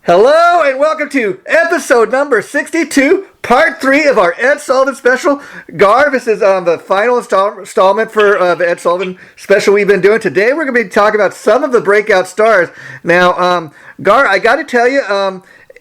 Hello and welcome to episode number 62, part 3 of our Ed Sullivan special. Gar, this is the final installment for the Ed Sullivan special we've been doing. Today we're going to be talking about some of the breakout stars. Now, Gar, I got to tell you,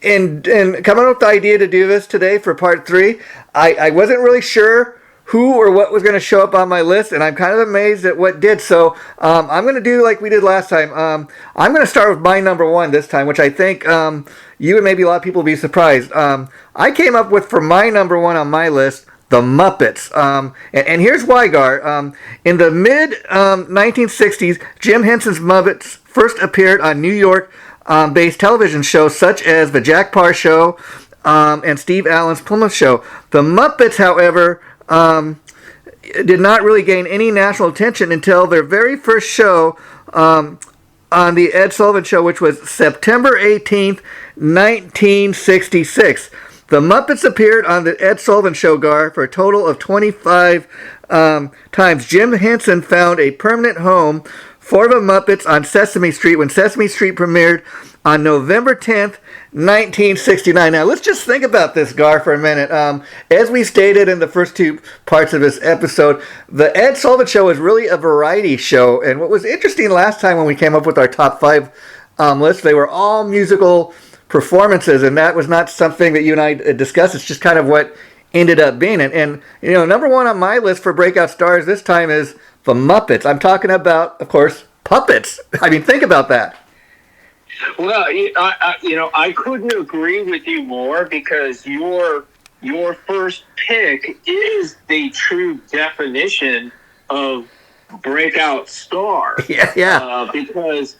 in coming up with the idea to do this today for part 3, I wasn't really sure who or what was going to show up on my list, and I'm kind of amazed at what did. So I'm going to do like we did last time. I'm going to start with my number one this time, which I think you and maybe a lot of people will be surprised. I came up with, for my number one on my list, the Muppets. And here's why, Gar. In the mid-1960s, Jim Henson's Muppets first appeared on New York-based television shows such as The Jack Paar Show and Steve Allen's Plymouth Show. The Muppets, however, did not really gain any national attention until their very first show on the Ed Sullivan Show, which was September 18th, 1966. The Muppets appeared on the Ed Sullivan Show, Gar, for a total of 25 times. Jim Henson found a permanent home for the Muppets on Sesame Street when Sesame Street premiered on November 10th, 1969. Now, let's just think about this, Gar, for a minute. As we stated in the first two parts of this episode, the Ed Sullivan Show is really a variety show. And what was interesting last time when we came up with our top 5 list, they were all musical performances, and that was not something that you and I discussed. It's just kind of what ended up being. And you know, number one on my list for breakout stars this time is the Muppets. I'm talking about, of course, puppets. I mean, think about that. Well, I couldn't agree with you more, because your first pick is the true definition of breakout star. Yeah. Because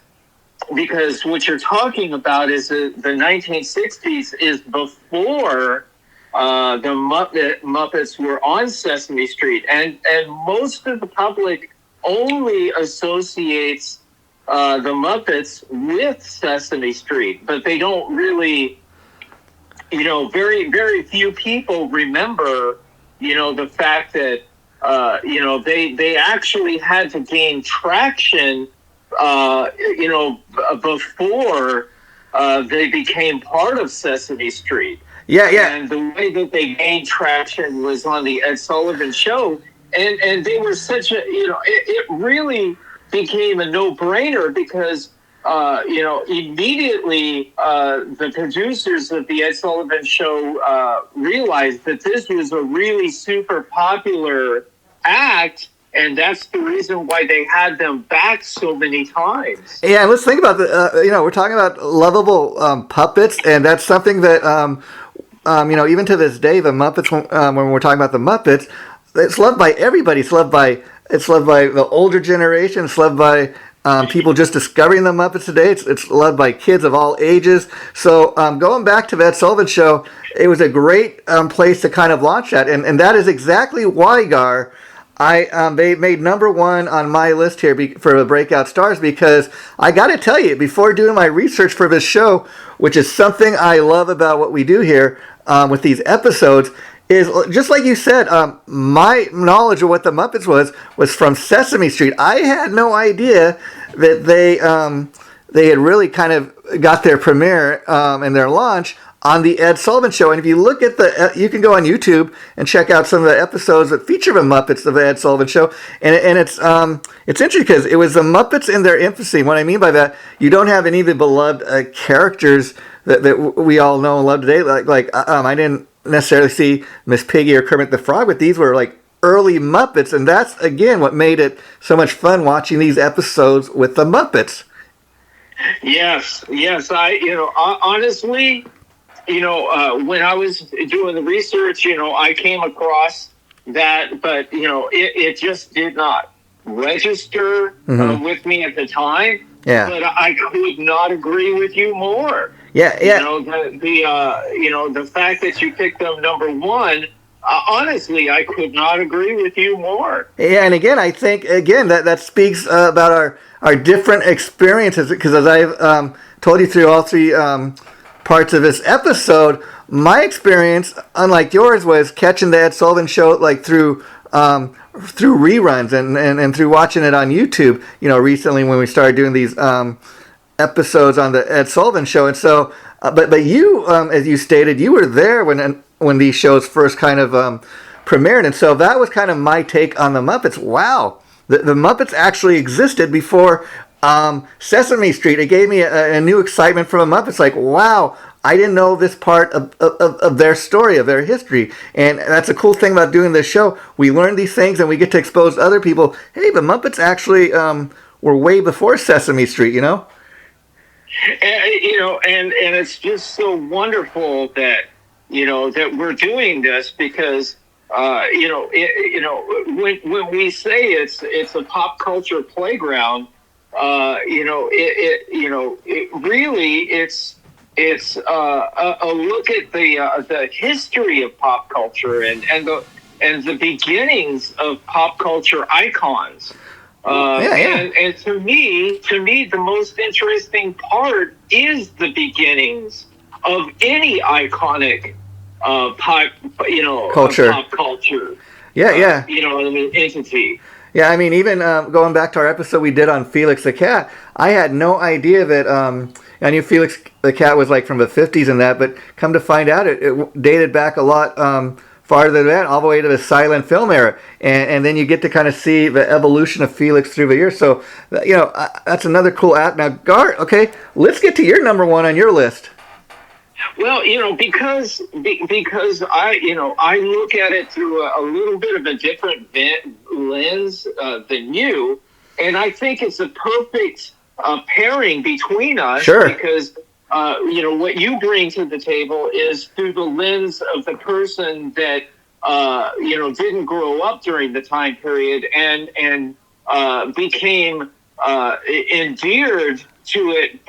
what you're talking about is the 1960s is before the Muppets were on Sesame Street, and most of the public only associates the Muppets with Sesame Street, but they don't really, very, very few people remember, the fact that, they actually had to gain traction, before they became part of Sesame Street. Yeah. And the way that they gained traction was on the Ed Sullivan Show, and they were such a, it really became a no-brainer, because immediately the producers of the Ed Sullivan Show realized that this was a really super popular act, and that's the reason why they had them back so many times. Yeah, and let's think about we're talking about lovable puppets, and that's something that even to this day, the Muppets, when we're talking about the Muppets, it's loved by everybody. It's loved by the older generation. It's loved by people just discovering the Muppets today. It's loved by kids of all ages. So going back to the Ed Sullivan Show, it was a great place to kind of launch that. And that is exactly why, Gar, they made number one on my list here for the breakout stars, because I got to tell you, before doing my research for this show, which is something I love about what we do here with these episodes, is just like you said, my knowledge of what the Muppets was from Sesame Street. I had no idea that they had really kind of got their premiere and their launch on the Ed Sullivan Show. And if you look at you can go on YouTube and check out some of the episodes that feature the Muppets of the Ed Sullivan Show. And it's interesting because it was the Muppets in their infancy. What I mean by that, you don't have any of the beloved characters that we all know and love today. I didn't necessarily see Miss Piggy or Kermit the Frog, but these were like early Muppets, and that's again what made it so much fun watching these episodes with the Muppets. Yes. Honestly, when I was doing the research, I came across that, but it just did not register with me at the time. Yeah. But I could not agree with you more. Yeah. The fact that you picked them number one, honestly, I could not agree with you more. Yeah, and again, I think that speaks about our different experiences, because as I've told you through all 3 parts of this episode, my experience, unlike yours, was catching the Ed Sullivan Show like through reruns and through watching it on YouTube. Recently when we started doing these episodes on the Ed Sullivan Show, and so But you, as you stated, you were there when these shows first kind of premiered, and so that was kind of my take on the Muppets. Wow, the Muppets actually existed before Sesame Street. It gave me a new excitement from the Muppets. Like, wow, I didn't know this part of their story, of their history. And that's a cool thing about doing this show. We learn these things and we get to expose to other people. Hey, the Muppets actually were way before Sesame Street, you know? And it's just so wonderful that, that we're doing this because, when we say it's a pop culture playground, it's a look at the history of pop culture and the beginnings of pop culture icons. And to me, the most interesting part is the beginnings of any iconic pop culture. Entity. Yeah, I mean, even going back to our episode we did on Felix the Cat, I had no idea that, I knew Felix the Cat was like from the 50s and that, but come to find out it dated back a lot farther than that, all the way to the silent film era. And then you get to kind of see the evolution of Felix through the years. So, that's another cool act. Now, Gar, okay, let's get to your number one on your list. Well, because I look at it through a little bit of a different lens than you, and I think it's a perfect pairing between us. Sure. Because what you bring to the table is through the lens of the person that didn't grow up during the time period and became endeared to it,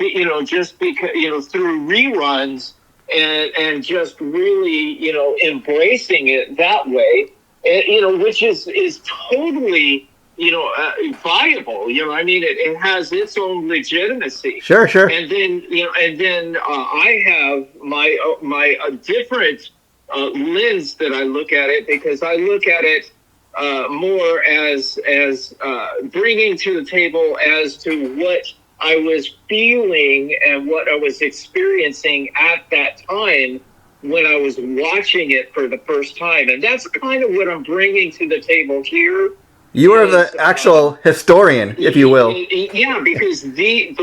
just because through reruns. And just really, embracing it that way, which is totally, viable. It has its own legitimacy. Sure. And then, I have my different lens that I look at it, because I look at it more as bringing to the table as to what I was feeling and what I was experiencing at that time when I was watching it for the first time. And that's kind of what I'm bringing to the table here. You are the actual historian, if you will. Yeah, because the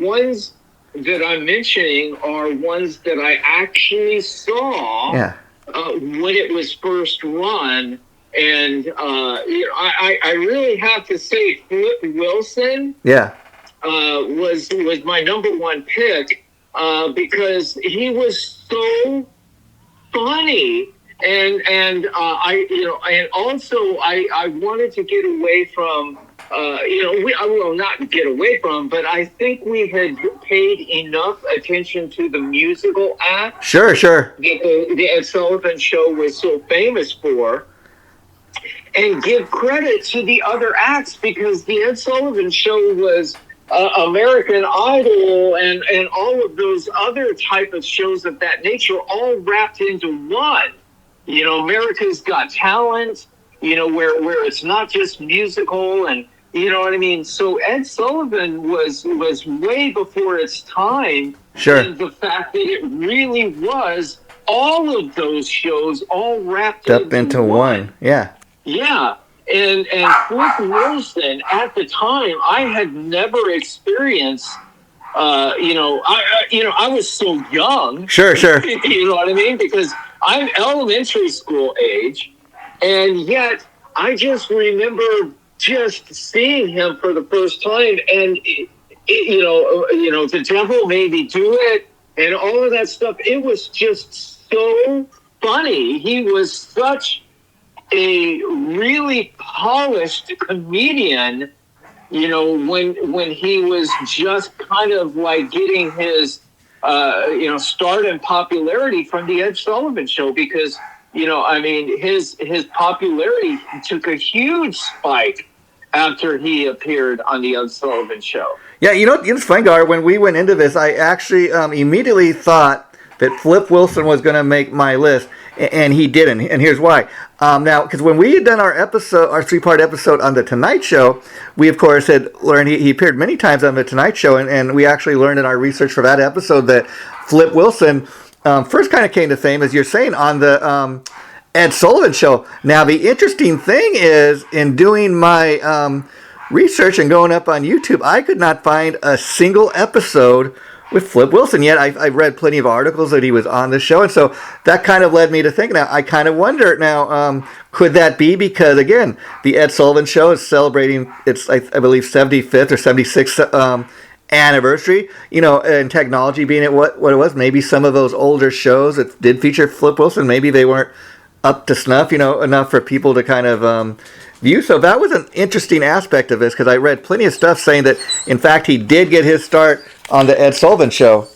ones that I'm mentioning are ones that I actually saw when it was first run. And I really have to say Flip Wilson was my number one pick because he was so funny, and also I wanted to get away from not get away from, but I think we had paid enough attention to the musical act. Sure. That the Ed Sullivan Show was so famous for. And give credit to the other acts, because the Ed Sullivan Show was American Idol and all of those other type of shows of that nature, all wrapped into one. America's Got Talent, where it's not just musical, and you know what I mean. So Ed Sullivan was way before its time. Sure. And the fact that it really was all of those shows all wrapped up into one. Yeah. Yeah, and Flip Wilson at the time, I had never experienced. I was so young. Sure. You know what I mean? Because I'm elementary school age, and yet I just remember just seeing him for the first time, and the devil made me do it, and all of that stuff. It was just so funny. He was such a really polished comedian, when he was just kind of like getting his, start in popularity from the Ed Sullivan Show, because, his popularity took a huge spike after he appeared on the Ed Sullivan Show. Yeah, it's funny, Gar, when we went into this, I actually immediately thought that Flip Wilson was going to make my list, and he didn't. And here's why. Now, because when we had done our 3-part episode on The Tonight Show, we, of course, had learned he appeared many times on The Tonight Show, and we actually learned in our research for that episode that Flip Wilson first kind of came to fame, as you're saying, on the Ed Sullivan Show. Now, the interesting thing is, in doing my research and going up on YouTube, I could not find a single episode with Flip Wilson. Yet I read plenty of articles that he was on the show, and so that kind of led me to think. Now I kind of wonder now, could that be because, again, the Ed Sullivan Show is celebrating its, I believe, 75th or 76th anniversary. And technology being at what it was, maybe some of those older shows that did feature Flip Wilson, maybe they weren't up to snuff, enough for people to kind of view. So that was an interesting aspect of this, because I read plenty of stuff saying that, in fact, he did get his start on the Ed Sullivan Show.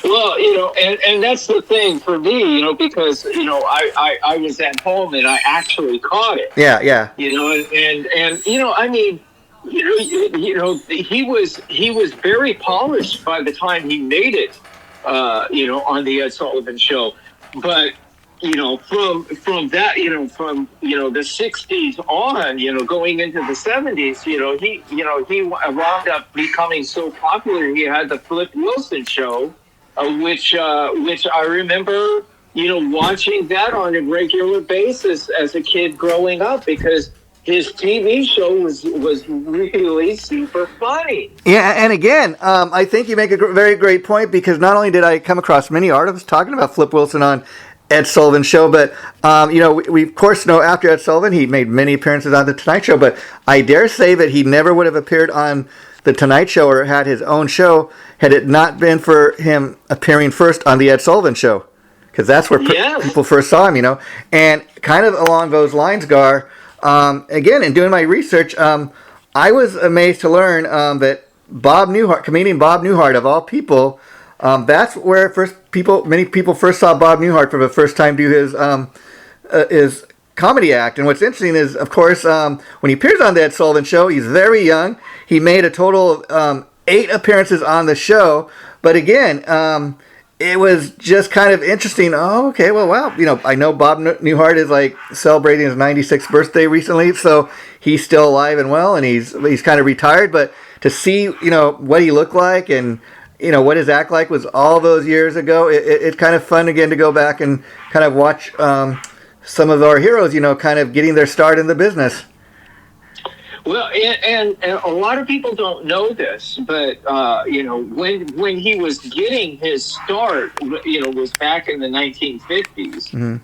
Well, and that's the thing for me, because, I was at home and I actually caught it. Yeah. I mean, he was very polished by the time he made it, on the Ed Sullivan Show. But, from that, from the 60s on, going into the 70s, he wound up becoming so popular. He had the Flip Wilson Show, which I remember, watching that on a regular basis as a kid growing up, because his TV show was really super funny. Yeah, and again, I think you make a very great point, because not only did I come across many articles talking about Flip Wilson on Ed Sullivan Show, but we of course know after Ed Sullivan he made many appearances on The Tonight Show, but I dare say that he never would have appeared on The Tonight Show or had his own show had it not been for him appearing first on the Ed Sullivan Show, because that's where people first saw him, and kind of along those lines, Gar, again, in doing my research, I was amazed to learn that Bob Newhart, comedian Bob Newhart, of all people, that's where many people first saw Bob Newhart for the first time do his comedy act. And what's interesting is, of course, when he appears on the Ed Sullivan Show, he's very young. He made a total of 8 appearances on the show. But again, it was just kind of interesting. Oh, okay, well, wow. I know Bob Newhart is like celebrating his 96th birthday recently, so he's still alive and well, and he's kind of retired. But to see, what he looked like and what his act like was all those years ago, it's kind of fun again to go back and kind of watch some of our heroes, kind of getting their start in the business. Well, and a lot of people don't know this, but when he was getting his start, was back in the 1950s,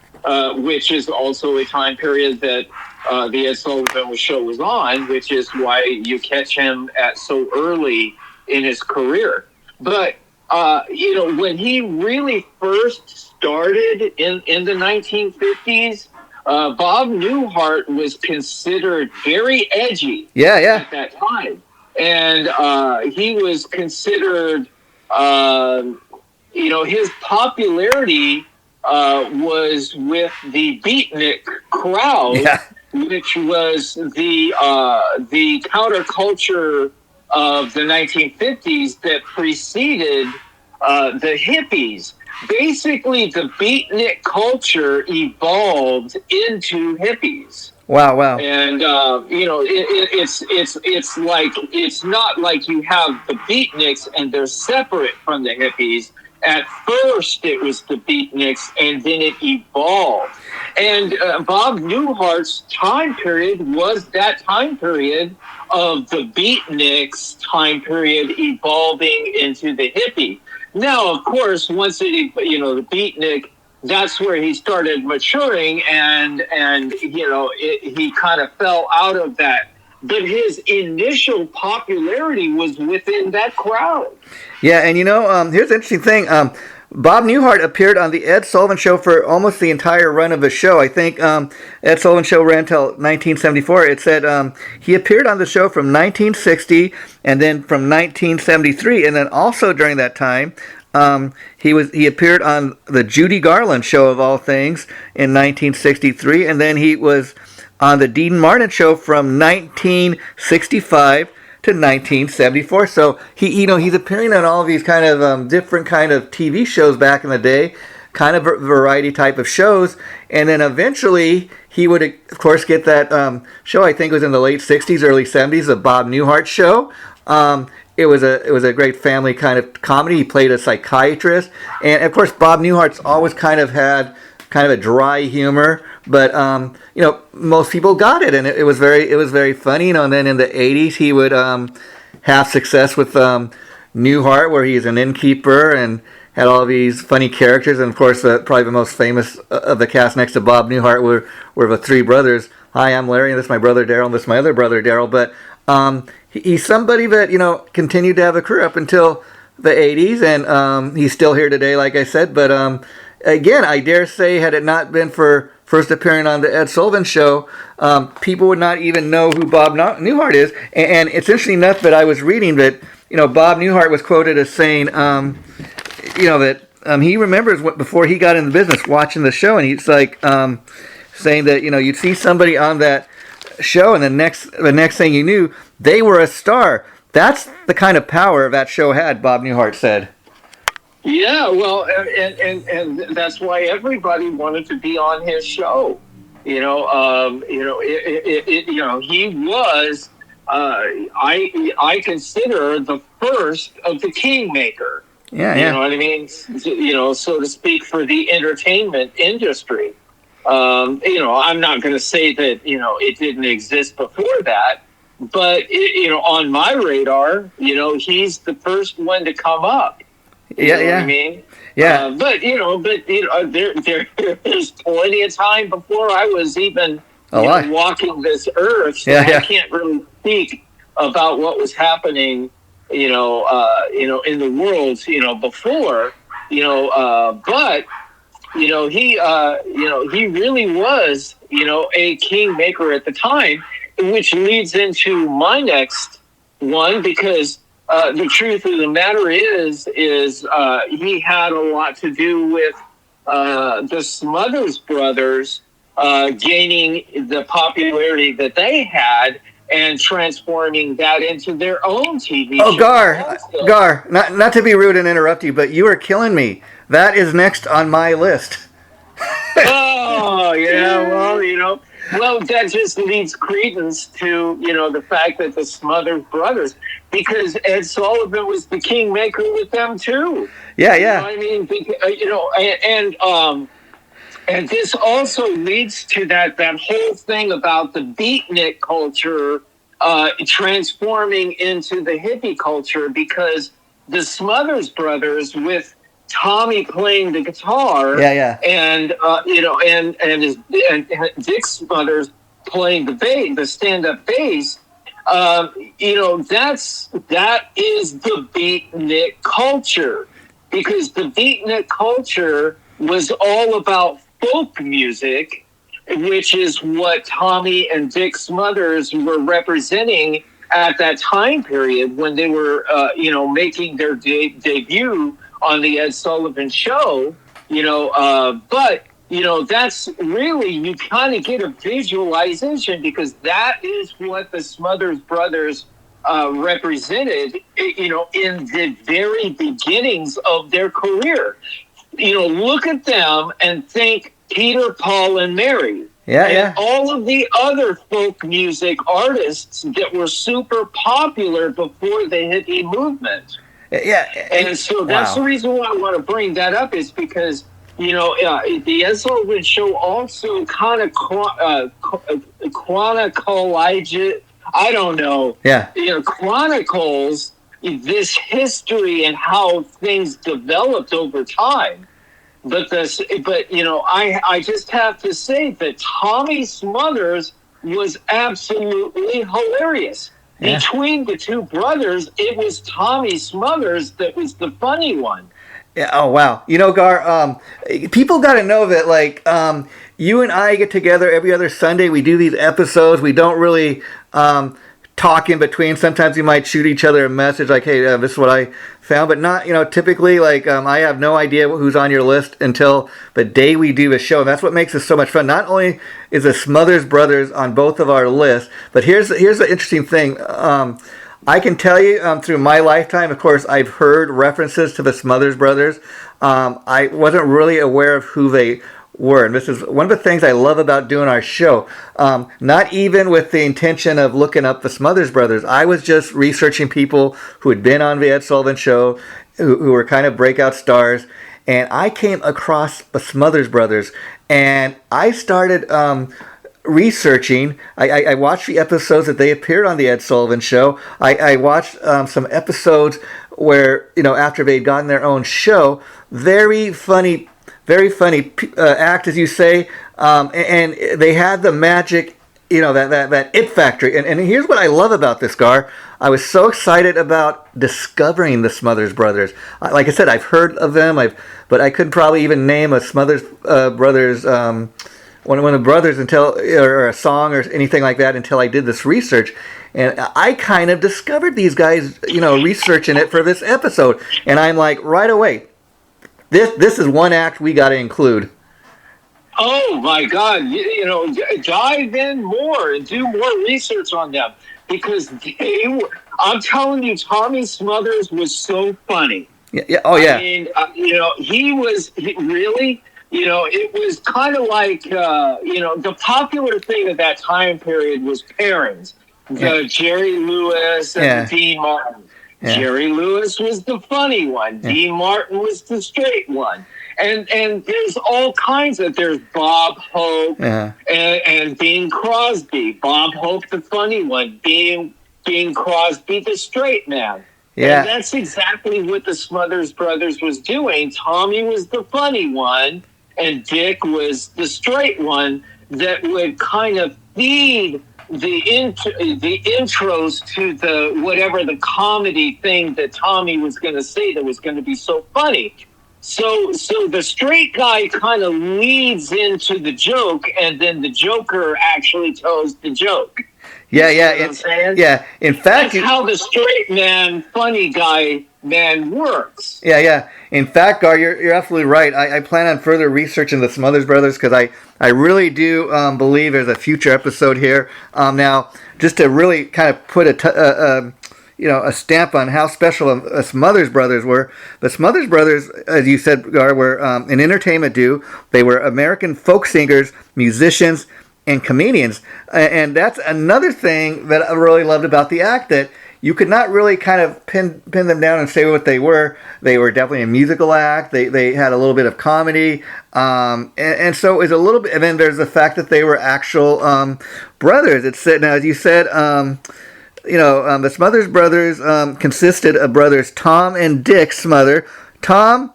which is also a time period that the Ed Sullivan Show was on, which is why you catch him at so early in his career. But when he really first started in the 1950s, Bob Newhart was considered very edgy at that time. And he was considered, his popularity was with the beatnik crowd, which was the counterculture of the 1950s that preceded the hippies. Basically, the beatnik culture evolved into hippies. Wow! And it's not like you have the beatniks and they're separate from the hippies. At first, it was the beatniks, and then it evolved. And Bob Newhart's time period was that time period of the beatniks time period evolving into the hippie. Now, of course, once the beatnik, that's where he started maturing, and he kind of fell out of that. But his initial popularity was within that crowd. Yeah, and here's the interesting thing. Bob Newhart appeared on the Ed Sullivan Show for almost the entire run of the show. I think Ed Sullivan Show ran until 1974. It said he appeared on the show from 1960 and then from 1973, and then also during that time he appeared on the Judy Garland Show, of all things, in 1963, and then he was on the Dean Martin Show from 1965 to 1974. So he's appearing on all these kind of different kind of TV shows back in the day, kind of variety type of shows, and then eventually he would of course get that show. I think it was in the late 60s, early 70s, the Bob Newhart show. It was a great family kind of comedy. He played a psychiatrist, and of course Bob Newhart's always kind of had kind of a dry humor, but most people got it, and it was very funny. And then in the 80s he would have success with Newhart, where he's an innkeeper and had all these funny characters. And of course probably the most famous of the cast next to Bob Newhart were the three brothers. Hi, I'm Larry, and this is my brother Daryl, and this is my other brother Daryl. But he's somebody that continued to have a career up until the 80s, and he's still here today, like I said. But again, I dare say, had it not been for first appearing on the Ed Sullivan Show, people would not even know who Bob Newhart is. And it's interesting enough that I was reading that Bob Newhart was quoted as saying that he remembers before he got in the business watching the show, and he's like saying that you'd see somebody on that show, and the next thing you knew, they were a star. That's the kind of power that show had, Bob Newhart said. Yeah, well, and that's why everybody wanted to be on his show. He was. I consider the first of the kingmaker. Yeah. You know what I mean? So to speak, for the entertainment industry. I'm not going to say that it didn't exist before that, but on my radar, he's the first one to come up. You know what I mean? Yeah. There's plenty of time before I was even walking this earth, so I can't really speak about what was happening, in the world, before, but. He really was, a kingmaker at the time, which leads into my next one, because the truth of the matter is he had a lot to do with the Smothers Brothers gaining the popularity that they had and transforming that into their own TV show. Oh, Gar, not to be rude and interrupt you, but you are killing me. That is next on my list. Oh, yeah, well, that just leads credence to, the fact that the Smothers Brothers, because Ed Sullivan was the kingmaker with them too. Yeah. You know what I mean? And this also leads to that whole thing about the beatnik culture transforming into the hippie culture, because the Smothers Brothers, with Tommy playing the guitar, and and Dick Smothers playing the bass, the stand-up bass, that is the beatnik culture, because the beatnik culture was all about folk music, which is what Tommy and Dick Smothers were representing at that time period when they were, making their debut on the Ed Sullivan Show. But that's really, you kind of get a visualization, because that is what the Smothers Brothers represented, in the very beginnings of their career. Look at them and think Peter, Paul, and Mary. And all of the other folk music artists that were super popular before the hippie movement. And so that's the reason why I want to bring that up, is because, the Ed Sullivan Show also kind of chronicles this history and how things developed over time. But I just have to say that Tommy Smothers was absolutely hilarious. Yeah. Between the two brothers, it was Tommy Smothers that was the funny one. Yeah. Oh, wow. Gar, people got to know that, you and I get together every other Sunday. We do these episodes. We don't really talk in between. Sometimes we might shoot each other a message like, hey, this is what I found. But not, typically, I have no idea who's on your list until the day we do the show. And that's what makes it so much fun. Not only is the Smothers Brothers on both of our lists, but here's the interesting thing. I can tell you through my lifetime, of course, I've heard references to the Smothers Brothers. I wasn't really aware of who they were. And this is one of the things I love about doing our show. Not even with the intention of looking up the Smothers Brothers. I was just researching people who had been on the Ed Sullivan Show, who were kind of breakout stars. And I came across the Smothers Brothers. And I started researching. I watched the episodes that they appeared on the Ed Sullivan Show. I watched some episodes where, after they'd gotten their own show, very funny act, as you say, and they had the magic, that it factor. And here's what I love about this, Gar. I was so excited about discovering the Smothers Brothers. Like I said, I've heard of them, but I couldn't probably even name a Smothers Brothers one of the brothers or a song or anything like that until I did this research. And I kind of discovered these guys, researching it for this episode. And I'm like, right away, this is one act we got to include. Oh my God! Dive in more and do more research on them, because I'm telling you, Tommy Smothers was so funny. Yeah. Oh yeah. I mean, he really. It was kind of like the popular thing at that time period was pairings. Jerry Lewis and Dean Martin. Yeah. Jerry Lewis was the funny one. Yeah. Dean Martin was the straight one. And there's all kinds of, there's Bob Hope and Bing Crosby. Bob Hope, the funny one. Bing Crosby, the straight man. Yeah. And that's exactly what the Smothers Brothers was doing. Tommy was the funny one, and Dick was the straight one that would kind of feed the intros to the whatever the comedy thing that Tommy was going to say that was going to be so funny. So the straight guy kind of leads into the joke, and then the joker actually tells the joke. Yeah. In fact, that's how the straight man, funny guy man works. Yeah. In fact, Gar, you're absolutely right. I plan on further researching the Smothers Brothers because I really do believe there's a future episode here. Now, just to really kind of put a stamp on how special the Smothers Brothers were. The Smothers Brothers, as you said, Gar, were an entertainment duo. They were American folk singers, musicians, and comedians. And that's another thing that I really loved about the act, that you could not really kind of pin them down and say what they were. They were definitely a musical act. They had a little bit of comedy. And so it was a little bit, and then there's the fact that they were actual brothers. It's said, now, as you said, the Smothers Brothers consisted of brothers Tom and Dick Smother. Tom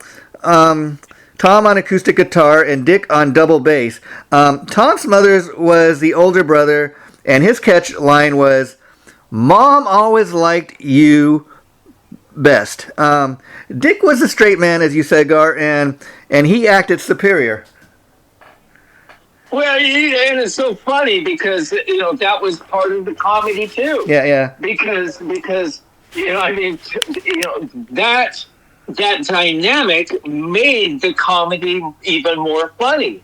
on acoustic guitar and Dick on double bass. Tom Smothers was the older brother, and his catch line was, "Mom always liked you best." Dick was the straight man, as you said, Gar, and he acted superior. Well, and it's so funny because, that was part of the comedy too. Yeah. Because that dynamic made the comedy even more funny.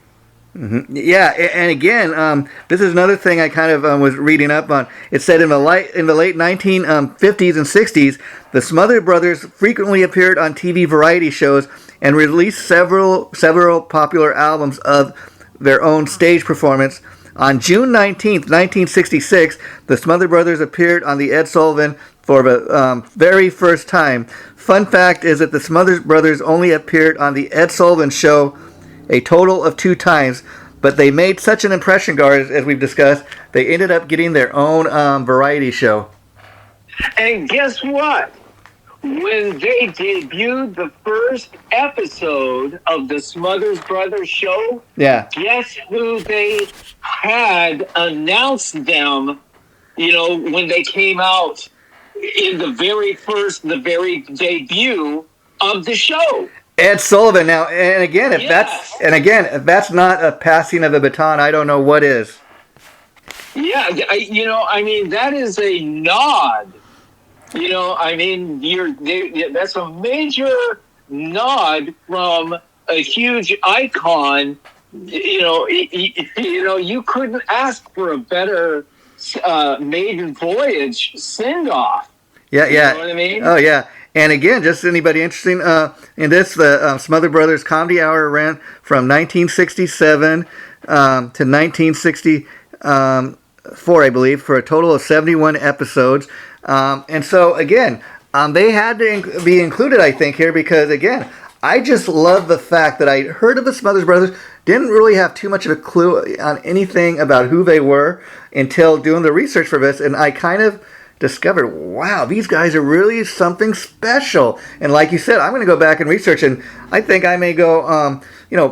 Mm-hmm. Yeah, and again, this is another thing I kind of was reading up on. It said in the late 1950s and 60s, the Smothers Brothers frequently appeared on TV variety shows and released several popular albums of their own stage performance. On June 19th, 1966, the Smothers Brothers appeared on the Ed Sullivan for the very first time. Fun fact is that the Smothers Brothers only appeared on the Ed Sullivan Show a total of 2 times, but they made such an impression, Gar, as we've discussed, they ended up getting their own variety show. And guess what? When they debuted the first episode of the Smothers Brothers show, guess who they had announced them, when they came out in the very debut of the show? Ed Sullivan. Now, and again, if that's not a passing of the baton, I don't know what is. Yeah, that is a nod. That's a major nod from a huge icon. You couldn't ask for a better maiden voyage send-off. Yeah, You yeah. know what I mean? Oh, yeah. And again, just anybody interesting in this, the Smother Brothers Comedy Hour ran from 1967 to 1964, I believe, for a total of 71 episodes. And so, again, they had to be included, I think, here because, again, I just love the fact that I heard of the Smothers Brothers, didn't really have too much of a clue on anything about who they were until doing the research for this, and I kind of discovered, wow, these guys are really something special. And like you said, I'm going to go back and research, and I think I may go,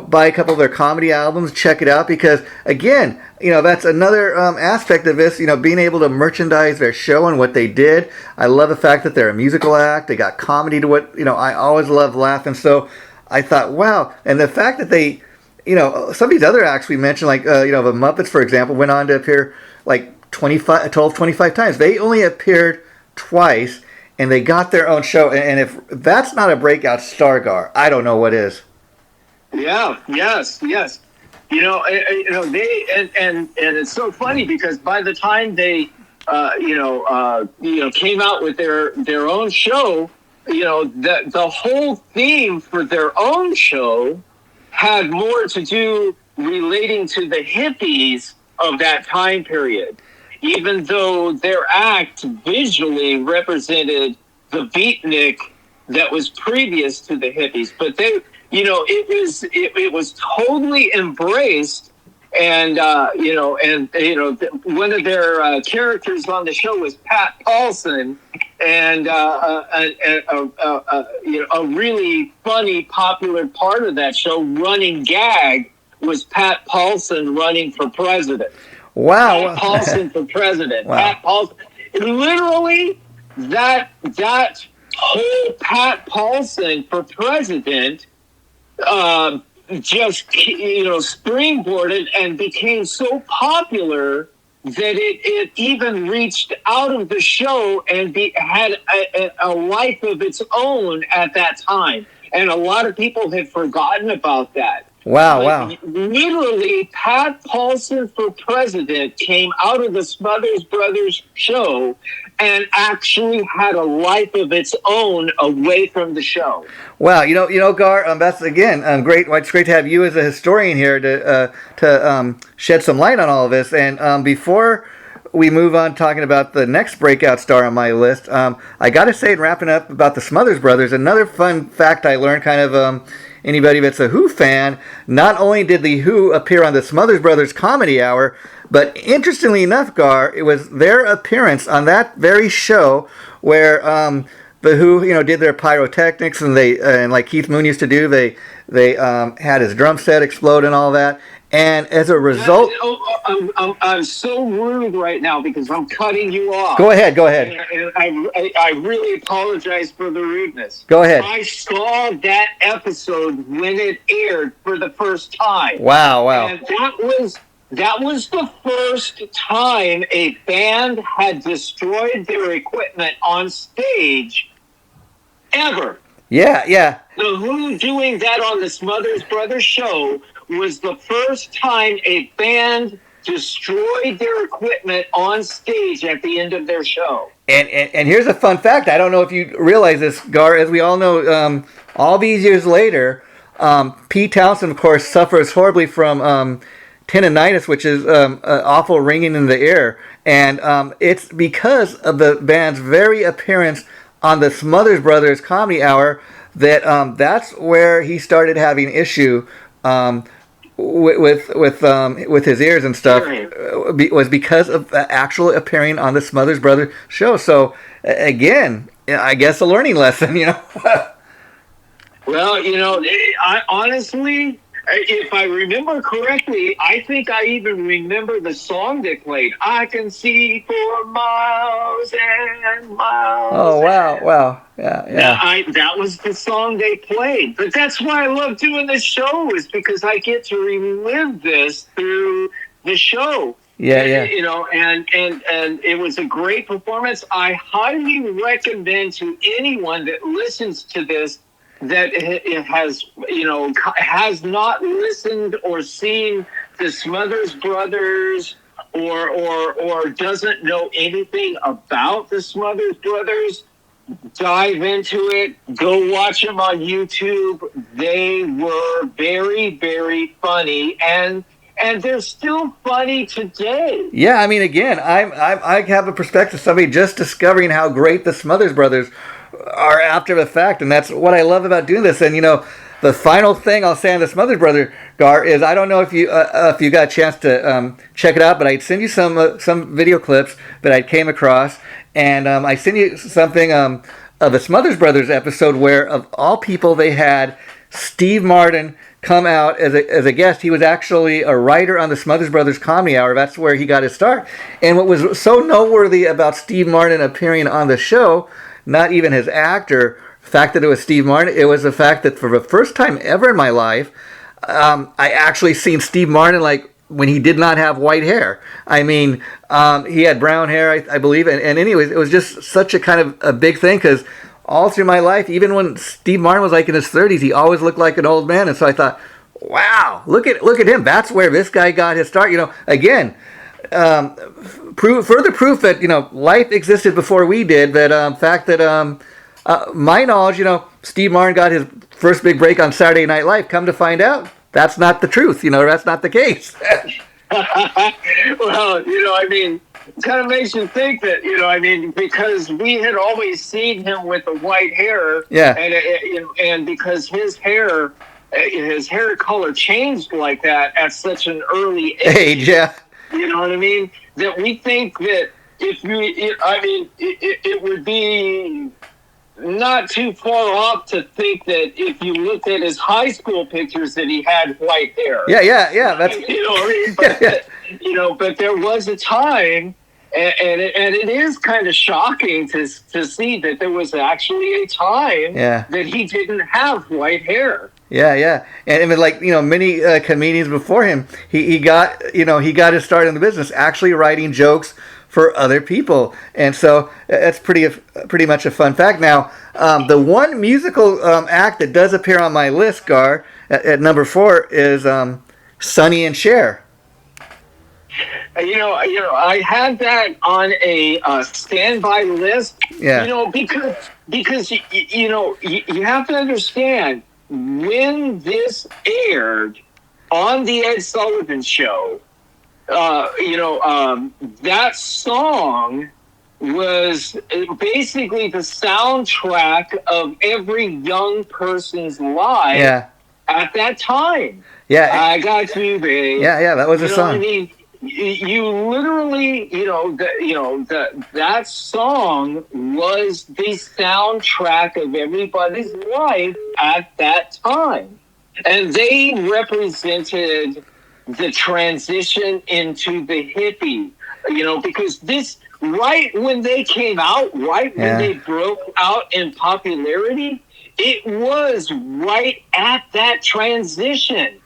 buy a couple of their comedy albums, check it out, because again, that's another aspect of this, being able to merchandise their show and what they did. I love the fact that they're a musical act. They got comedy to what, I always love laughing. So I thought, wow. And the fact that they, some of these other acts we mentioned, like, the Muppets, for example, went on to appear like 25 times. They only appeared twice, and they got their own show. And if that's not a breakout star, Gar, I don't know what is. Yeah. Yes. They and it's so funny because by the time they came out with their own show, the whole theme for their own show had more to do relating to the hippies of that time period, even though their act visually represented the beatnik that was previous to the hippies. But they, it was totally embraced. And, one of their characters on the show was Pat Paulson, and a really funny, popular part of that show, running gag, was Pat Paulson running for president. Wow. Pat Paulson for president. Wow. Pat Paulson. Literally, that whole Pat Paulson for president just springboarded and became so popular that it even reached out of the show and had a life of its own at that time. And a lot of people had forgotten about that. Wow. Literally, Pat Paulson for president came out of the Smothers Brothers show and actually had a life of its own away from the show. Wow, Gar, that's again great. It's great to have you as a historian here to shed some light on all of this. And before we move on talking about the next breakout star on my list, I got to say, in wrapping up about the Smothers Brothers, another fun fact I learned, kind of anybody that's a Who fan, not only did the Who appear on the Smothers Brothers Comedy Hour, but interestingly enough, Gar, it was their appearance on that very show where the Who, did their pyrotechnics, and like Keith Moon used to do, they had his drum set explode and all that. And as a result, I'm so rude right now because I'm cutting you off. Go ahead. And I really apologize for the rudeness. Go ahead. I saw that episode when it aired for the first time. Wow. And that was the first time a band had destroyed their equipment on stage ever. Yeah. The Who doing that on the Smothers Brothers show was the first time a band destroyed their equipment on stage at the end of their show. And here's a fun fact. I don't know if you realize this, Gar. As we all know, all these years later, Pete Townsend, of course, suffers horribly from tinnitus, which is awful ringing in the ear. And it's because of the band's very appearance on the Smothers Brothers Comedy Hour that that's where he started having issue with his ears and stuff. Was because of actual appearing on the Smothers Brothers show. So again, I guess a learning lesson, Well, I honestly, if I remember correctly, I think I even remember the song they played. I can see for miles and miles. Oh, wow. Yeah. That was the song they played. But that's why I love doing this show, is because I get to relive this through the show. Yeah. And it was a great performance. I highly recommend to anyone that listens to this that it has not listened or seen the Smothers Brothers or doesn't know anything about the Smothers Brothers, dive into it. Go watch them on YouTube. They were very, very funny, and they're still funny today. Yeah, I mean, again, I have a perspective, somebody just discovering how great the Smothers Brothers are after the fact, and that's what I love about doing this. And the final thing I'll say on the Smothers Brother, Gar, is I don't know if you got a chance to check it out, but I'd send you some video clips that I came across, and I sent you something of the Smothers Brothers episode where, of all people, they had Steve Martin come out as a guest. He was actually a writer on the Smothers Brothers Comedy Hour. That's where he got his start. And what was so noteworthy about Steve Martin appearing on the show, not even his actor, the fact that it was Steve Martin, it was the fact that for the first time ever in my life, I actually seen Steve Martin like when he did not have white hair. I mean, he had brown hair, I believe. And anyways, it was just such a kind of a big thing because all through my life, even when Steve Martin was like in his 30s, he always looked like an old man. And so I thought, wow, look at him. That's where this guy got his start. Again, further proof that life existed before we did. That fact that my knowledge, Steve Martin got his first big break on Saturday Night Live. Come to find out, that's not the truth. That's not the case. Well, I mean, it kind of makes you think that, because we had always seen him with the white hair. Yeah. And because his hair color changed like that at such an early age. Yeah. You know what I mean? That we think that it would be not too far off to think that if you looked at his high school pictures that he had white hair. Yeah. That's what I mean? But, but there was a time, and it is kind of shocking to see that there was actually a time that he didn't have white hair. Yeah, and like many comedians before him, he got his start in the business actually writing jokes for other people, and so that's pretty much a fun fact. Now, the one musical act that does appear on my list, Gar, at number 4 is Sonny and Cher. I had that on a standby list. Yeah. Because you have to understand, when this aired on the Ed Sullivan Show, that song was basically the soundtrack of every young person's life at that time. Yeah, I got you, babe. Yeah, that was a song. I mean, you literally, that song was the soundtrack of everybody's life at that time. And they represented the transition into the hippie, because this, right when they came out, when they broke out in popularity, it was right at that transition.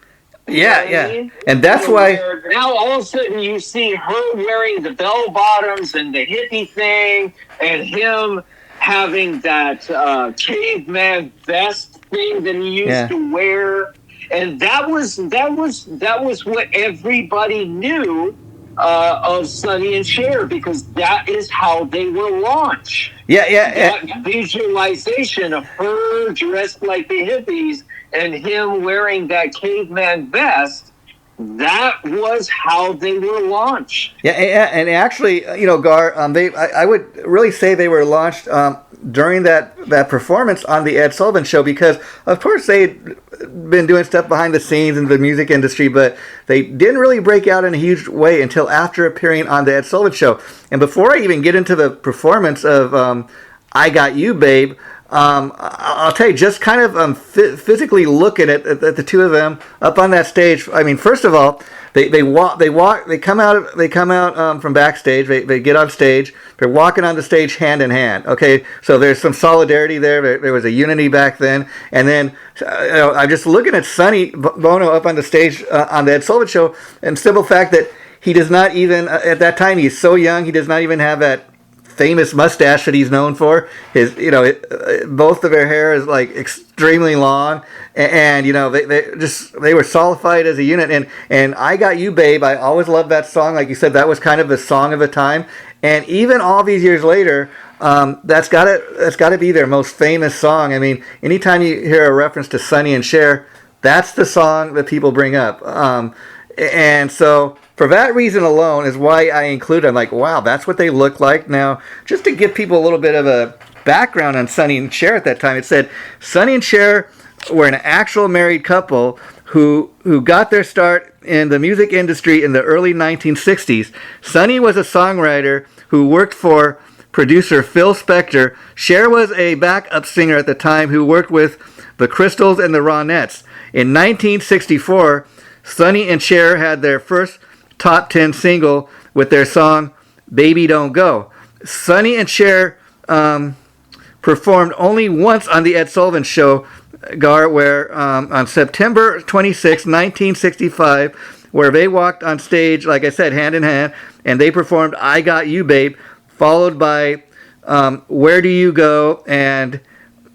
I mean? And that's why now all of a sudden you see her wearing the bell bottoms and the hippie thing, and him having that caveman vest thing that he used to wear, and that was what everybody knew of Sonny and Cher, because that is how they were launched. That visualization of her dressed like the hippies and him wearing that caveman vest, that was how they were launched. And actually, Gar, I would really say they were launched during that performance on the Ed Sullivan Show, because of course they'd been doing stuff behind the scenes in the music industry, but they didn't really break out in a huge way until after appearing on the Ed Sullivan Show. And before I even get into the performance of I Got You, Babe, I'll tell you, just kind of physically looking at the two of them up on that stage. I mean, first of all, they come out from backstage. They get on stage. They're walking on the stage hand in hand. Okay, so there's some solidarity there. There was a unity back then. And then I'm just looking at Sonny Bono up on the stage on the Ed Sullivan Show, and simple fact that he does not even at that time, he's so young, he does not even have that famous mustache that he's known for. His, both of their hair is like extremely long, and they were solidified as a unit. And I Got You, Babe, I always loved that song. Like you said, that was kind of the song of the time. And even all these years later, that's gotta be their most famous song. I mean, anytime you hear a reference to Sonny and Cher, that's the song that people bring up. And so for that reason alone is why I include. I'm like, wow, that's what they look like. Now, just to give people a little bit of a background on Sonny and Cher at that time, it said Sonny and Cher were an actual married couple who got their start in the music industry in the early 1960s. Sonny was a songwriter who worked for producer Phil Spector. Cher was a backup singer at the time who worked with the Crystals and the Ronettes. In 1964, Sonny and Cher had their first top 10 single with their song Baby Don't Go. Sonny and Cher performed only once on the Ed Sullivan Show, Gar, where on September 26, 1965, where they walked on stage, like I said, hand in hand, and they performed I Got You, Babe, followed by Where Do You Go and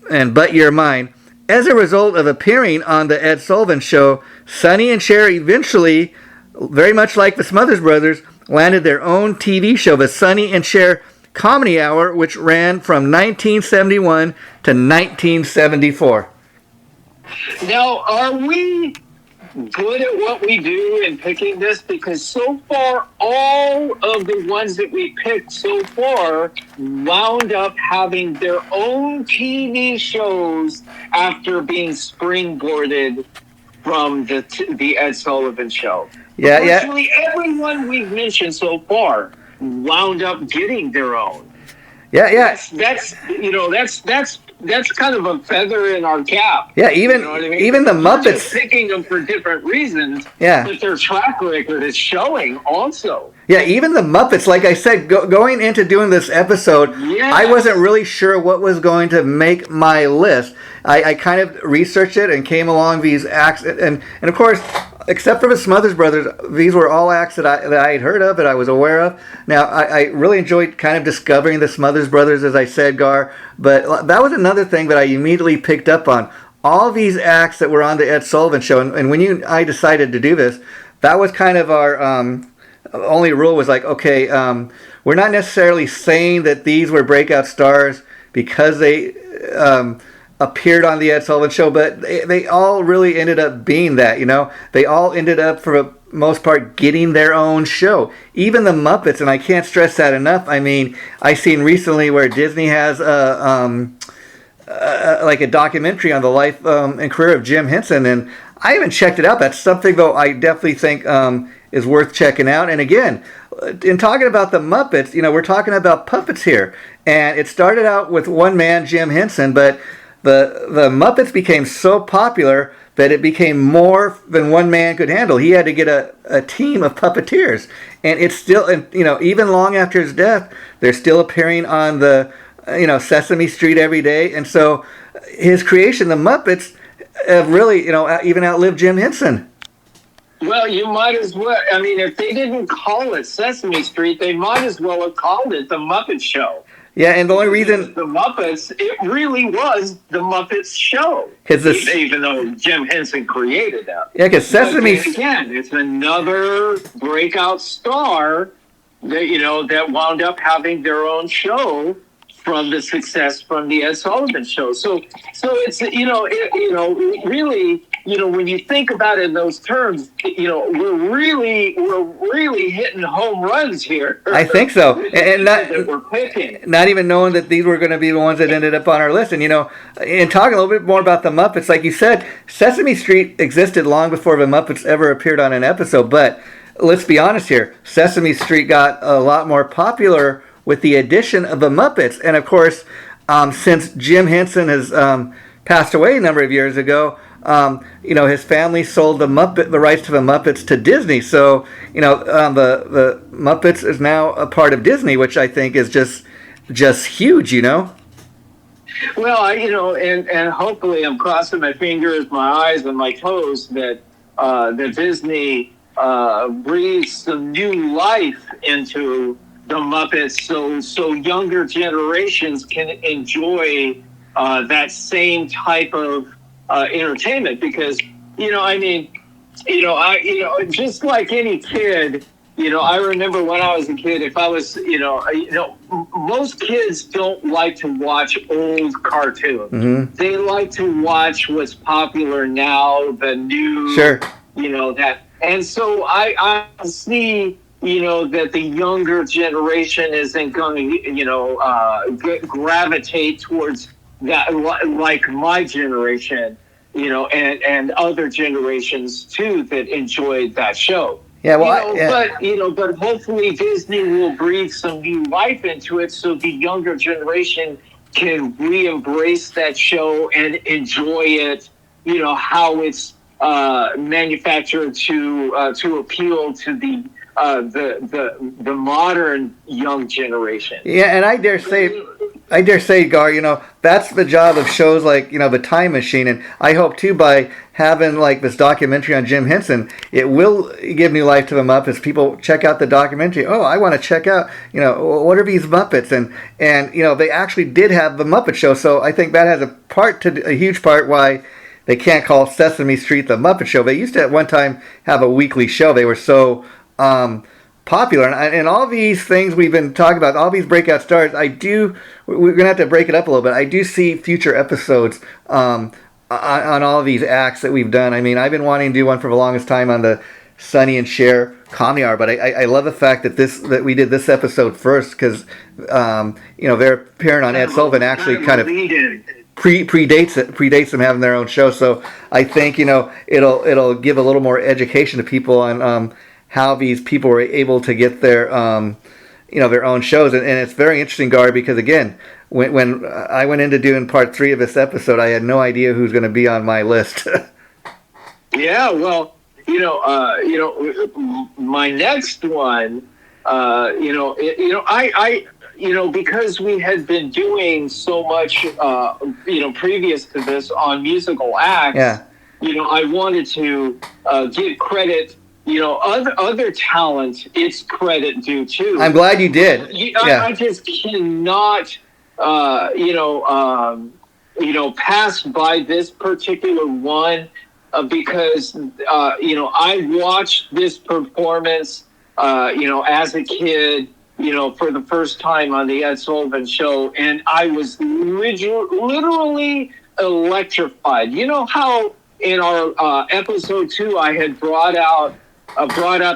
But You're Mine. As a result of appearing on the Ed Sullivan Show, Sonny and Cher eventually, very much like the Smothers Brothers, landed their own TV show, the Sonny and Cher Comedy Hour, which ran from 1971 to 1974. Now, are we good at what we do in picking this? Because so far, all of the ones that we picked so far wound up having their own TV shows after being springboarded from the Ed Sullivan Show. Yeah, Virtually everyone we've mentioned so far wound up getting their own. Yeah. That's kind of a feather in our cap. Yeah, even you know what I mean? even the We're Muppets. just picking them for different reasons. Yeah. But their track record is showing also. Yeah, even the Muppets. Like I said, going into doing this episode, Yes. I wasn't really sure what was going to make my list. I kind of researched it and came along these acts, and of course, except for the Smothers Brothers, these were all acts that I had heard of, that I was aware of. Now, I really enjoyed kind of discovering the Smothers Brothers, as I said, Gar, but that was another thing that I immediately picked up on. All these acts that were on the Ed Sullivan Show, and when I decided to do this, that was kind of our only rule was like, okay, we're not necessarily saying that these were breakout stars because they appeared on the Ed Sullivan Show, but they all really ended up being that, you know. They all ended up, for the most part, getting their own show. Even the Muppets, and I can't stress that enough. I mean, I seen recently where Disney has like a documentary on the life and career of Jim Henson, and I haven't checked it out. That's something, though, I definitely think is worth checking out. And again, in talking about the Muppets, you know, we're talking about puppets here, and it started out with one man, Jim Henson, but the Muppets became so popular that it became more than one man could handle. He had to get a team of puppeteers, and it's still, and you know, even long after his death, they're still appearing on the Sesame Street every day. And so his creation, the Muppets, have really even outlived Jim Henson. Well, you might as well. I mean, if they didn't call it Sesame Street, they might as well have called it The Muppet Show. Yeah, and the only reason the Muppets, it really was the Muppets Show, even though Jim Henson created that. Yeah, because Sesame again, it's another breakout star that wound up having their own show from the success from the Ed Sullivan Show. So it's really. When you think about it in those terms, we're really hitting home runs here. I think so, and that we're picking. Not even knowing that these were going to be the ones that ended up on our list. And and talking a little bit more about the Muppets, like you said, Sesame Street existed long before the Muppets ever appeared on an episode. But let's be honest here, Sesame Street got a lot more popular with the addition of the Muppets, and of course, since Jim Henson has passed away a number of years ago. His family sold the rights to the Muppets to Disney. So, the Muppets is now a part of Disney, which I think is just huge, Well, and hopefully I'm crossing my fingers, my eyes, and my toes that Disney breathes some new life into the Muppets, so younger generations can enjoy that same type of entertainment, because just like any kid, I remember when I was a kid, if I was, most kids don't like to watch old cartoons. Mm-hmm. They like to watch what's popular now, the new, Sure. that. And so I see, that the younger generation isn't going to, gravitate towards that, like my generation, and other generations too that enjoyed that show. Yeah, well, But hopefully Disney will breathe some new life into it, so the younger generation can re-embrace that show and enjoy it. How it's manufactured to appeal to the modern young generation. Yeah, and I dare say, Gar, that's the job of shows like, The Time Machine. And I hope, too, by having, like, this documentary on Jim Henson, it will give new life to the Muppets. People check out the documentary. Oh, I want to check out, what are these Muppets? And they actually did have the Muppet Show. So I think that has a huge part why they can't call Sesame Street the Muppet Show. They used to at one time have a weekly show. They were so popular, and all these things we've been talking about, all these breakout stars, we're gonna have to break it up a little bit. I do see future episodes on all these acts that we've done. I mean, I've been wanting to do one for the longest time on the Sonny and Cher comedy hour, but I love the fact that we did this episode first, because they're appearing on Ed Sullivan actually kind of predates them having their own show. So I think it'll give a little more education to people on how these people were able to get their their own shows. And it's very interesting, Gar, because again, when I went into doing part 3 of this episode, I had no idea who's going to be on my list. Yeah, well, my next one, because we had been doing so much, previous to this on musical acts, yeah. I wanted to give credit. Other talent, it's credit due too. I'm glad you did. I just cannot, pass by this particular one because, I watched this performance, as a kid, for the first time on the Ed Sullivan Show, and I was literally electrified. You know how in our episode 2 I had brought up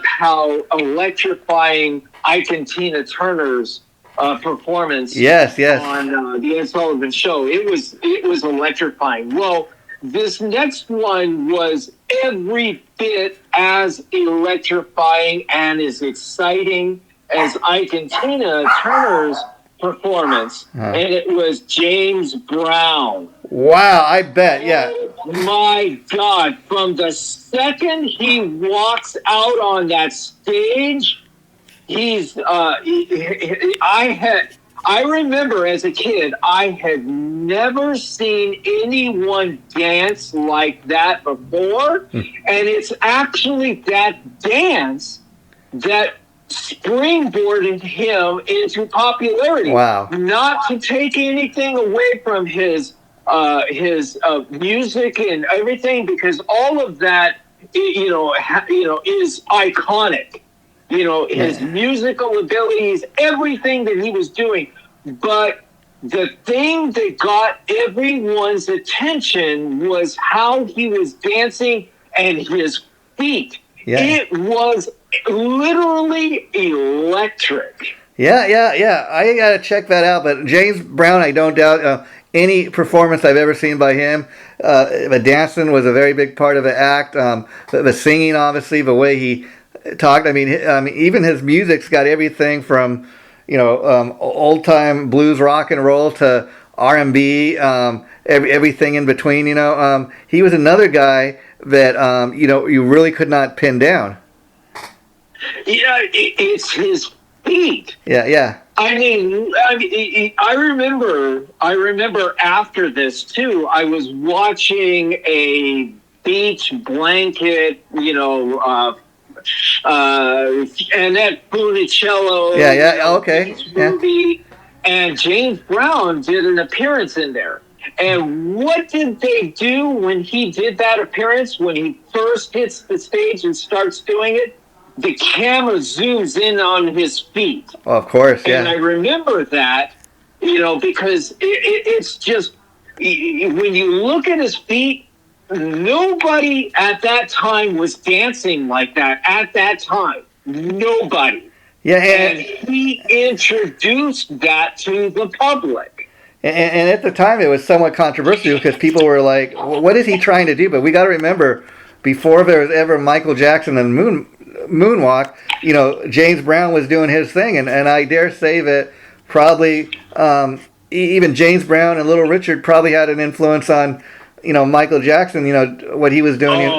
how electrifying Ike and Tina Turner's performance yes. on the Ed Sullivan Show. It was electrifying. Well, this next one was every bit as electrifying and as exciting as Ike and Tina Turner's performance, and it was James Brown. Wow, I bet, yeah. Oh my God! From the second he walks out on that stage, I remember as a kid, I had never seen anyone dance like that before, and it's actually that dance that springboarded him into popularity. Wow. Not to take anything away from his music and everything, because all of that, is iconic. His musical abilities, everything that he was doing. But the thing that got everyone's attention was how he was dancing and his feet. Yeah. It was literally electric. Yeah. I gotta check that out. But James Brown, I don't doubt any performance I've ever seen by him. The dancing was a very big part of the act. The singing, obviously, the way he talked. I mean, even his music's got everything from old time blues, rock and roll to R&B, everything in between. He was another guy that you really could not pin down. Yeah, it's his feet. Yeah. I mean, I remember after this too. I was watching a beach blanket, Annette Funicello. Yeah. Okay. Movie, and James Brown did an appearance in there. And what did they do when he did that appearance? When he first hits the stage and starts doing it, the camera zooms in on his feet. Oh, of course, yeah. And I remember that, because it's just, when you look at his feet, nobody at that time was dancing like that at that time. Nobody. Yeah, and he introduced that to the public. And at the time, it was somewhat controversial because people were like, what is he trying to do? But we got to remember, before there was ever Michael Jackson and Moonwalk, James Brown was doing his thing. And I dare say that probably even James Brown and Little Richard probably had an influence on, Michael Jackson, what he was doing.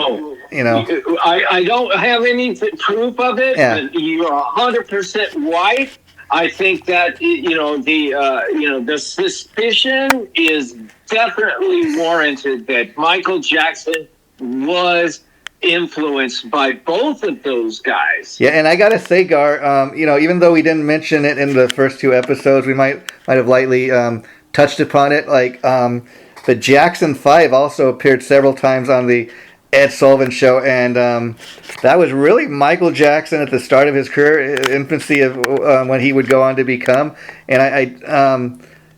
I don't have any proof of it, but you're 100% right. I think that the suspicion is definitely warranted that Michael Jackson was influenced by both of those guys. Yeah, and I gotta say, Gar, even though we didn't mention it in the first two episodes, we might have lightly touched upon it. Like the Jackson 5 also appeared several times on the Ed Sullivan Show, and that was really Michael Jackson at the start of his career, infancy of when he would go on to become. And I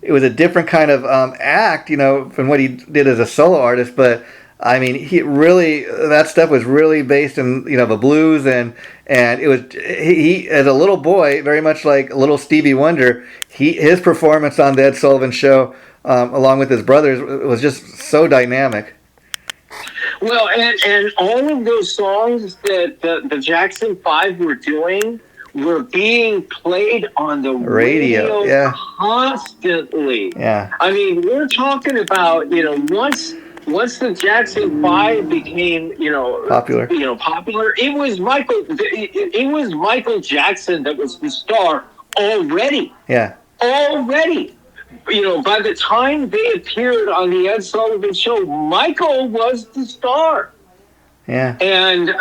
it was a different kind of act, from what he did as a solo artist. But I mean, that stuff was really based in the blues, and it was he as a little boy, very much like little Stevie Wonder. His performance on the Ed Sullivan Show, along with his brothers, was just so dynamic. Well, and all of those songs that the Jackson 5 were doing were being played on the radio constantly. Yeah. I mean, we're talking about, once the Jackson 5 became, popular, it was Michael Jackson that was the star already. Yeah. Already. By the time they appeared on the Ed Sullivan Show, Michael was the star. Yeah. And,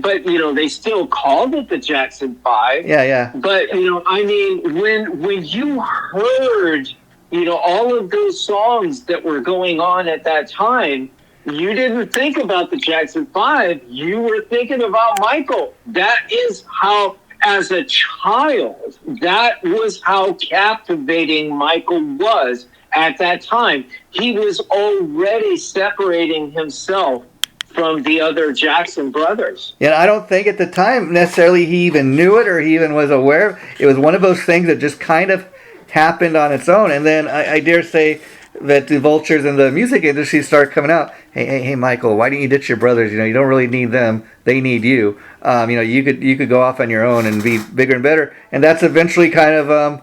but they still called it the Jackson 5. Yeah, yeah. But, when you heard, all of those songs that were going on at that time, you didn't think about the Jackson 5. You were thinking about Michael. That is how... As a child, that was how captivating Michael was at that time. He was already separating himself from the other Jackson brothers. Yeah, I don't think at the time necessarily he even knew it or he even was aware. It was one of those things that just kind of happened on its own. And then I dare say that the vultures in the music industry start coming out. Hey, Michael, why don't you ditch your brothers? You don't really need them; they need you. You could go off on your own and be bigger and better. And that's eventually kind of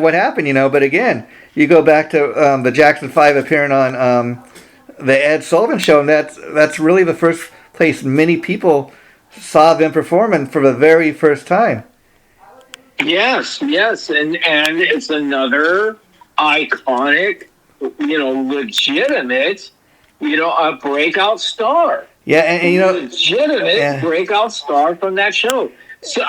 what happened. But again, you go back to the Jackson 5 appearing on the Ed Sullivan Show, and that's really the first place many people saw them performing for the very first time. Yes, and it's another iconic, legitimate, a breakout star. Yeah, and legitimate breakout star from that show. So,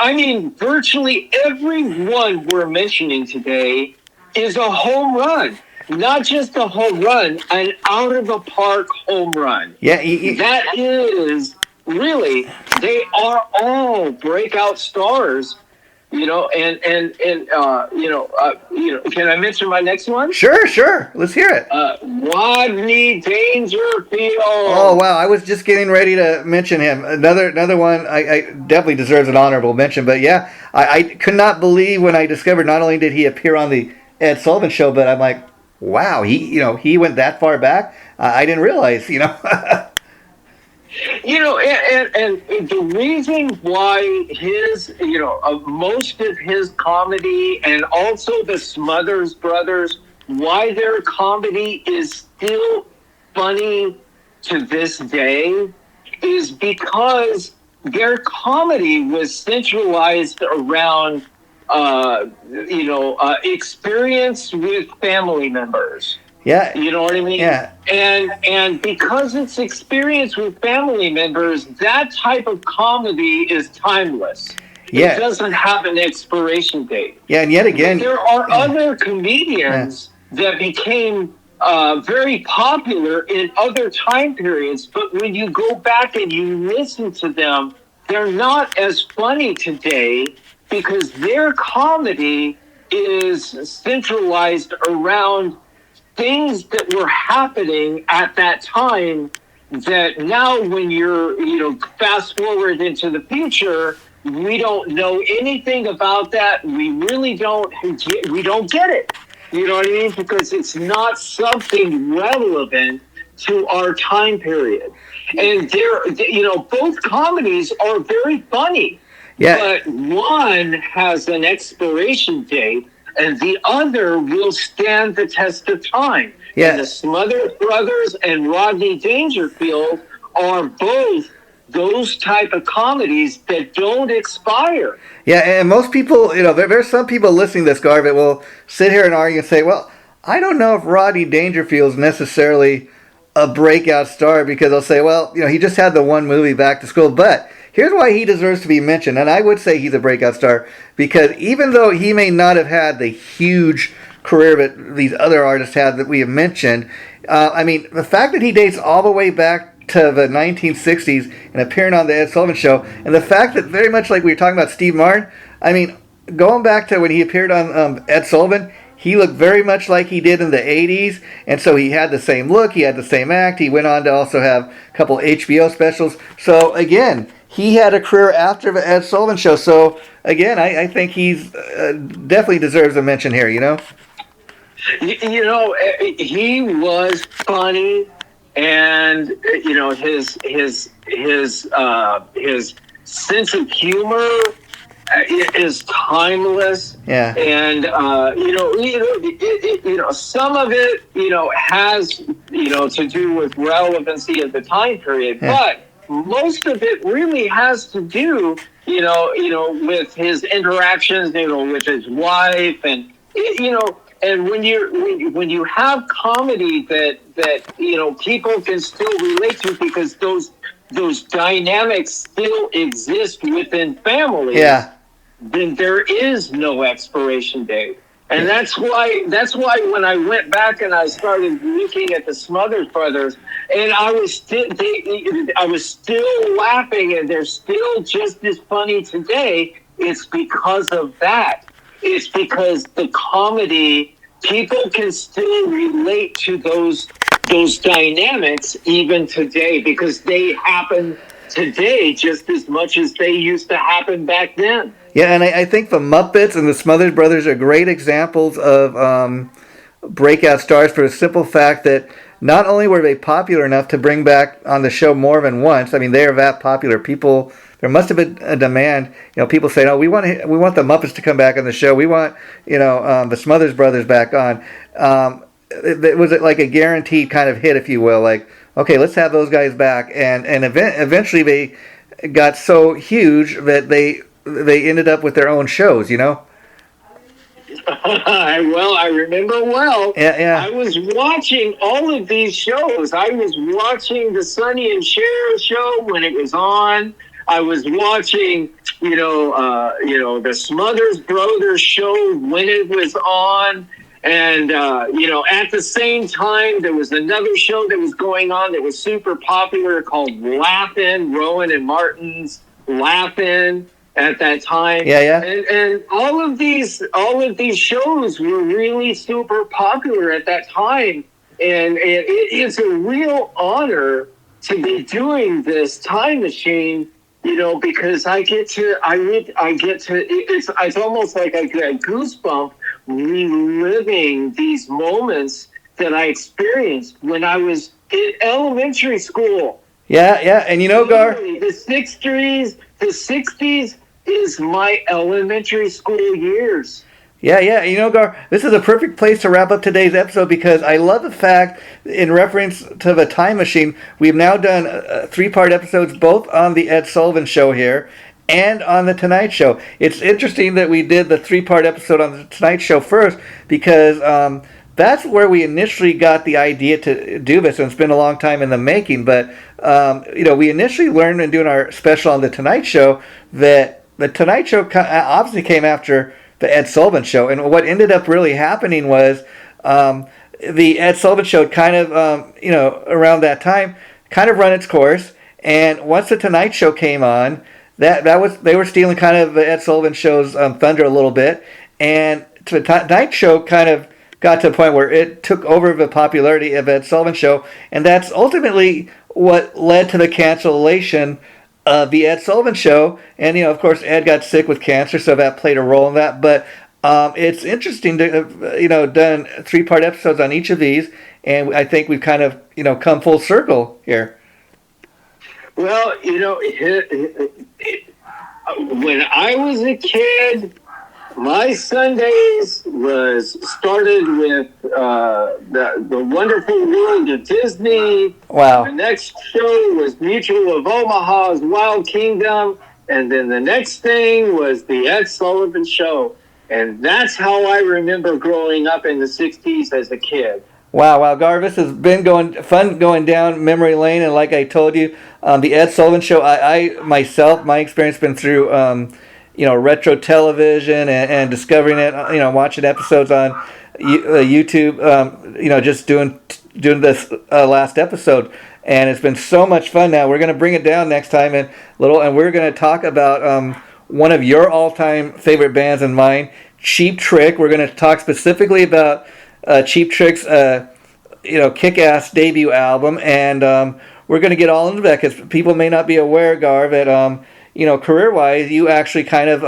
virtually everyone we're mentioning today is a home run. Not just a home run, an out-of-the-park home run. Yeah. That is, really, they are all breakout stars. Can I mention my next one? Sure. Let's hear it. Rodney Dangerfield. Oh, wow. I was just getting ready to mention him. Another one I definitely deserves an honorable mention. But yeah, I could not believe when I discovered not only did he appear on the Ed Sullivan Show, but I'm like, wow, he went that far back. I didn't realize, And the reason why his, most of his comedy and also the Smothers Brothers, why their comedy is still funny to this day is because their comedy was centralized around, experience with family members. Yeah. You know what I mean? Yeah. And because it's experience with family members, that type of comedy is timeless. Yeah. It doesn't have an expiration date. Yeah, and yet again... But there are other comedians that became very popular in other time periods, but when you go back and you listen to them, they're not as funny today because their comedy is centralized around things that were happening at that time that now when you're, fast forward into the future, we don't know anything about that. We really we don't get it. You know what I mean? Because it's not something relevant to our time period. And both comedies are very funny. Yeah. But one has an expiration date and the other will stand the test of time. Yeah. And the Smothers Brothers and Rodney Dangerfield are both those type of comedies that don't expire. Yeah, and most people, there's some people listening to this, Gar, that will sit here and argue and say, well, I don't know if Rodney Dangerfield's necessarily a breakout star, because they'll say, well, he just had the one movie, Back to School, but here's why he deserves to be mentioned. And I would say he's a breakout star because even though he may not have had the huge career that these other artists had that we have mentioned, the fact that he dates all the way back to the 1960s and appearing on the Ed Sullivan Show, and the fact that very much like we were talking about Steve Martin, going back to when he appeared on Ed Sullivan, he looked very much like he did in the 80s, and so he had the same look, he had the same act. He went on to also have a couple HBO specials. So again, he had a career after the Ed Sullivan Show. So again, I think he's definitely deserves a mention here. He was funny, and his sense of humor is timeless. Yeah. And some of it has to do with relevancy of the time period, yeah. But most of it really has to do with his interactions with his wife, and and when you have comedy that people can still relate to because those dynamics still exist within families. Yeah. Then there is no expiration date. And that's why when I went back and I started looking at the Smothers Brothers, and I was still laughing, and they're still just as funny today. It's because of that. It's because the comedy, people can still relate to those dynamics even today because they happen today just as much as they used to happen back then. Yeah, and I think the Muppets and the Smothers Brothers are great examples of breakout stars for the simple fact that not only were they popular enough to bring back on the show more than once, they are that popular. People, there must have been a demand. People say, "Oh, we want the Muppets to come back on the show. We want, the Smothers Brothers back on." It was like a guaranteed kind of hit, if you will. Like, okay, let's have those guys back, and eventually they got so huge that they ended up with their own shows. Well, I remember well. Yeah. I was watching all of these shows. I was watching the Sonny and Cher show when it was on. I was watching, the Smothers Brothers show when it was on. And, at the same time, there was another show that was going on that was super popular called Laugh-In, Rowan and Martin's Laugh-In at that time. Yeah. And all of these shows were really super popular at that time. And it is a real honor to be doing this time machine, because it's almost like I get a goosebump reliving these moments that I experienced when I was in elementary school. Yeah, and Gar, the 60s is my elementary school years. Yeah, Gar, this is a perfect place to wrap up today's episode because I love the fact, in reference to the time machine, we've now done 3-part episodes both on the Ed Sullivan Show here and on the Tonight Show. It's interesting that we did the 3-part episode on the Tonight Show first because that's where we initially got the idea to do this, and it's been a long time in the making. But we initially learned in doing our special on the Tonight Show that the Tonight Show obviously came after the Ed Sullivan Show, and what ended up really happening was the Ed Sullivan Show kind of around that time kind of run its course, and once the Tonight Show came on, they were stealing kind of Ed Sullivan Show's thunder a little bit, and Tonight Show kind of got to a point where it took over the popularity of Ed Sullivan Show, and that's ultimately what led to the cancellation of the Ed Sullivan Show. And of course, Ed got sick with cancer, so that played a role in that. But it's interesting to have, done 3-part episodes on each of these, and I think we've kind of come full circle here. Well, when I was a kid, my Sundays was started with the Wonderful World of Disney. Wow. The next show was Mutual of Omaha's Wild Kingdom. And then the next thing was the Ed Sullivan Show. And that's how I remember growing up in the 60s as a kid. Wow, Gar, this has been fun going down memory lane. And like I told you, the Ed Sullivan Show, my experience been through retro television and discovering it, watching episodes on YouTube, just doing this last episode, and it's been so much fun. Now we're going to bring it down next time and we're going to talk about one of your all-time favorite bands and mine, Cheap Trick. We're going to talk specifically about Cheap Trick's kick-ass debut album, and we're going to get all into that because people may not be aware, Gar, that career-wise, you actually kind of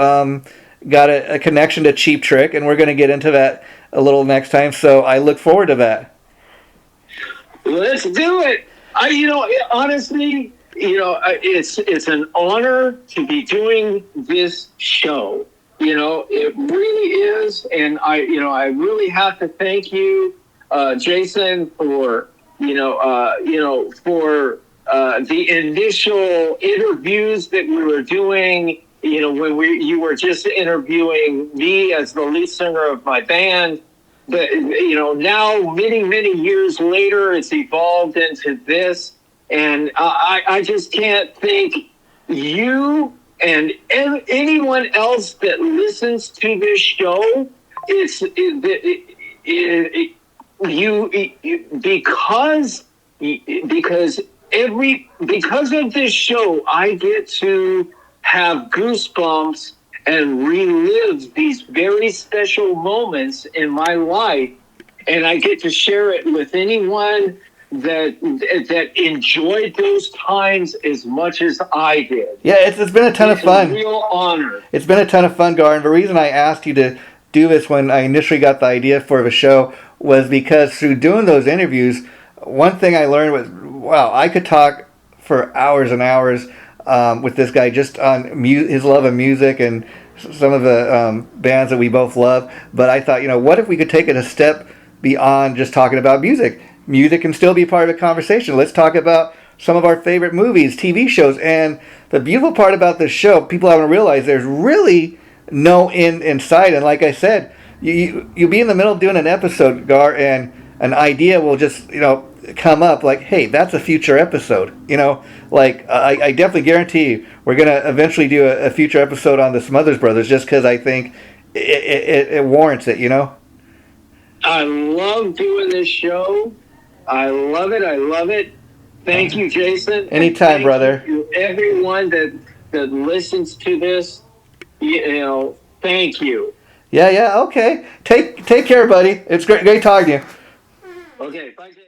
got a connection to Cheap Trick, and we're going to get into that a little next time. So I look forward to that. Let's do it. Honestly, it's an honor to be doing this show. It really is, and I really have to thank you, Jason, for the initial interviews that we were doing, when you were just interviewing me as the lead singer of my band. But, now many years later, it's evolved into this. And I just can't thank you and anyone else that listens to this show. Because of this show, I get to have goosebumps and relive these very special moments in my life, and I get to share it with anyone that enjoyed those times as much as I did. Yeah, it's been a ton of fun. It's a real honor. It's been a ton of fun, Gar, and the reason I asked you to do this when I initially got the idea for the show was because through doing those interviews, one thing I learned was, wow, I could talk for hours and hours with this guy just on his love of music and some of the bands that we both love. But I thought, what if we could take it a step beyond just talking about music? Music can still be part of the conversation. Let's talk about some of our favorite movies, TV shows. And the beautiful part about this show, people haven't realized, there's really no end in sight. And like I said, you'll be in the middle of doing an episode, Gar, and an idea will just, come up like, hey, that's a future episode. I definitely guarantee you we're going to eventually do a future episode on the Smothers Brothers just because I think it warrants it, I love doing this show. I love it. Thank you, Jason. Anytime, brother. Thank you to everyone that listens to this. Thank you. Yeah, okay. Take care, buddy. It's great talking to you. Okay, bye, Jason.